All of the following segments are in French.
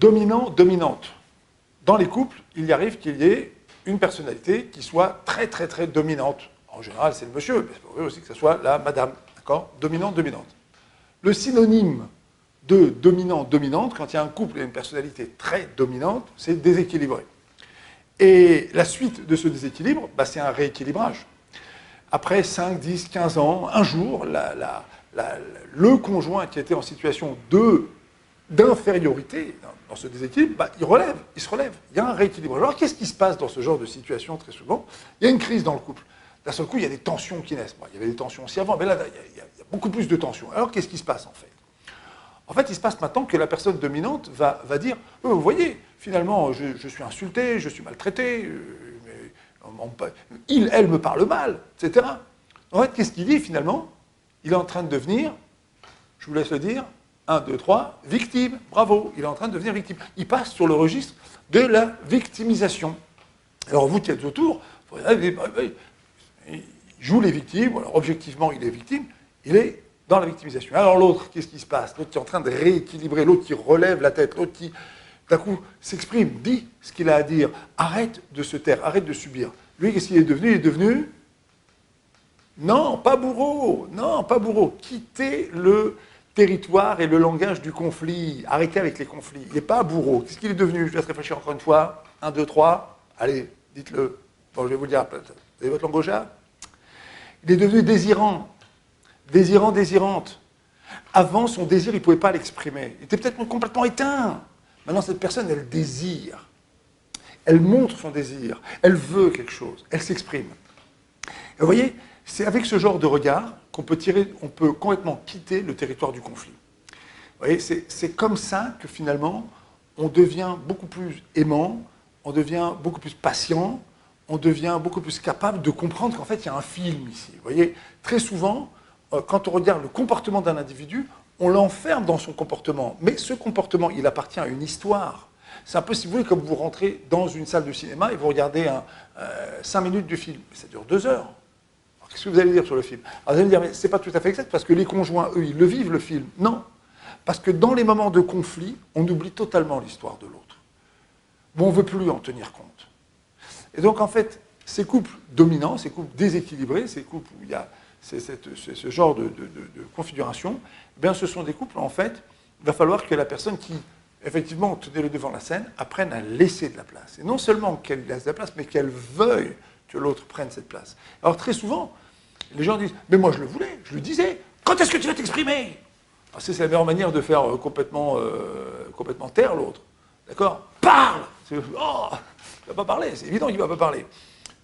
dominant, dominante. Dans les couples, il arrive qu'il y ait une personnalité qui soit très, très, très dominante. En général, c'est le monsieur, mais c'est pas vrai aussi que ce soit la madame. D'accord? Dominante, dominante. Le synonyme de dominant, dominante, quand il y a un couple et une personnalité très dominante, c'est déséquilibré. Et la suite de ce déséquilibre, bah, c'est un rééquilibrage. Après 5, 10, 15 ans, un jour, le conjoint qui était en situation d'infériorité dans ce déséquilibre, bah, il se relève. Il y a un rééquilibrage. Alors qu'est-ce qui se passe dans ce genre de situation très souvent? Il y a une crise dans le couple. D'un seul coup, il y a des tensions qui naissent. Bon, il y avait des tensions aussi avant, mais là, il y a beaucoup plus de tensions. Alors qu'est-ce qui se passe en fait? En fait, il se passe maintenant que la personne dominante va dire vous voyez, finalement, je suis insulté, je suis maltraité, elle me parle mal, etc. En fait, qu'est-ce qu'il dit finalement? Il est en train de devenir, je vous laisse le dire, 1, 2, 3, victime. Bravo, il est en train de devenir victime. Il passe sur le registre de la victimisation. Alors vous qui êtes autour, il joue les victimes, alors objectivement il est victime, il est dans la victimisation. Alors l'autre, qu'est-ce qui se passe? L'autre qui est en train de rééquilibrer, l'autre qui relève la tête, l'autre qui, d'un coup, s'exprime, dit ce qu'il a à dire, arrête de se taire, arrête de subir. Lui, qu'est-ce qu'il est devenu? Il est devenu non, pas bourreau, non, pas bourreau. Quittez le territoire et le langage du conflit. Arrêtez avec les conflits. Il n'est pas bourreau. Qu'est-ce qu'il est devenu? Je vais réfléchir encore une fois. 1, 2, 3. Allez, dites-le. Bon, je vais vous le dire. Vous avez votre langue au chat? Il est devenu désirant. Désirant, désirante. Avant, son désir, il ne pouvait pas l'exprimer. Il était peut-être complètement éteint. Maintenant, cette personne, elle désire. Elle montre son désir. Elle veut quelque chose. Elle s'exprime. Et vous voyez, c'est avec ce genre de regard qu'on peut complètement quitter le territoire du conflit. Vous voyez, c'est comme ça que finalement, on devient beaucoup plus aimant, on devient beaucoup plus patient, on devient beaucoup plus capable de comprendre qu'en fait, il y a un film ici. Vous voyez, très souvent, quand on regarde le comportement d'un individu, on l'enferme dans son comportement. Mais ce comportement, il appartient à une histoire. C'est un peu, si vous voulez, comme vous rentrez dans une salle de cinéma et vous regardez 5 minutes du film. Ça dure 2 heures. Qu'est-ce que vous allez dire sur le film? Alors vous allez me dire, mais c'est pas tout à fait exact, parce que les conjoints, eux, ils le vivent, le film. Non. Parce que dans les moments de conflit, on oublie totalement l'histoire de l'autre. Bon, on ne veut plus en tenir compte. Et donc, en fait, ces couples dominants, ces couples déséquilibrés, ces couples où il y a ce genre de configuration, eh bien, ce sont des couples, en fait, il va falloir que la personne qui, effectivement, tenait le devant de la scène, apprenne à laisser de la place. Et non seulement qu'elle laisse de la place, mais qu'elle veuille que l'autre prenne cette place. Alors très souvent, les gens disent « Mais moi je le voulais, je le disais, quand est-ce que tu vas t'exprimer ?» C'est la meilleure manière de faire complètement taire l'autre. D'accord? Parle! Oh, il ne va pas parler, c'est évident qu'il ne va pas parler.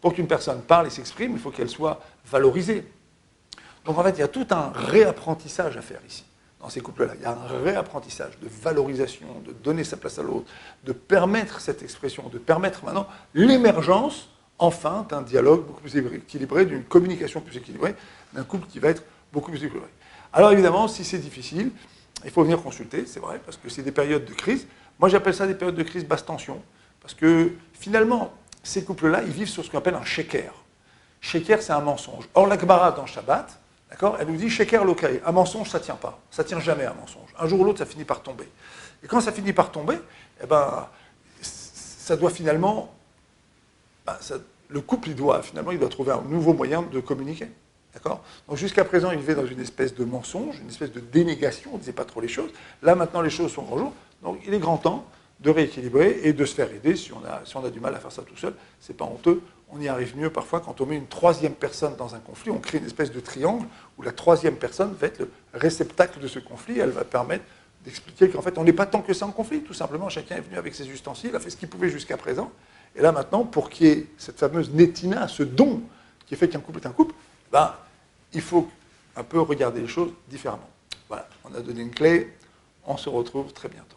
Pour qu'une personne parle et s'exprime, il faut qu'elle soit valorisée. Donc en fait, il y a tout un réapprentissage à faire ici, dans ces couples-là. Il y a un réapprentissage de valorisation, de donner sa place à l'autre, de permettre cette expression, de permettre maintenant l'émergence enfin d'un dialogue beaucoup plus équilibré, d'une communication plus équilibrée, d'un couple qui va être beaucoup plus équilibré. Alors évidemment, si c'est difficile, il faut venir consulter, c'est vrai, parce que c'est des périodes de crise. Moi, j'appelle ça des périodes de crise basse tension, parce que finalement, ces couples-là, ils vivent sur ce qu'on appelle un sheker. Sheker, c'est un mensonge. Or, la Gemara dans Shabbat, d'accord, elle nous dit sheker lokai, un mensonge, ça ne tient pas. Ça ne tient jamais un mensonge. Un jour ou l'autre, ça finit par tomber. Et quand ça finit par tomber, eh ben, ça doit finalement... le couple, il doit trouver un nouveau moyen de communiquer. D'accord? Donc jusqu'à présent, il vivait dans une espèce de mensonge, une espèce de dénégation, on ne disait pas trop les choses. Là, maintenant, les choses sont en jour. Donc il est grand temps de rééquilibrer et de se faire aider. Si on a du mal à faire ça tout seul, c'est pas honteux. On y arrive mieux parfois quand on met une troisième personne dans un conflit. On crée une espèce de triangle où la troisième personne va être le réceptacle de ce conflit. Elle va permettre d'expliquer qu'en fait, on n'est pas tant que ça en conflit. Tout simplement, chacun est venu avec ses ustensiles, a fait ce qu'il pouvait jusqu'à présent. Et là, maintenant, pour qu'il y ait cette fameuse netina, ce don qui fait qu'un couple est un couple, ben, il faut un peu regarder les choses différemment. Voilà, on a donné une clé, on se retrouve très bientôt.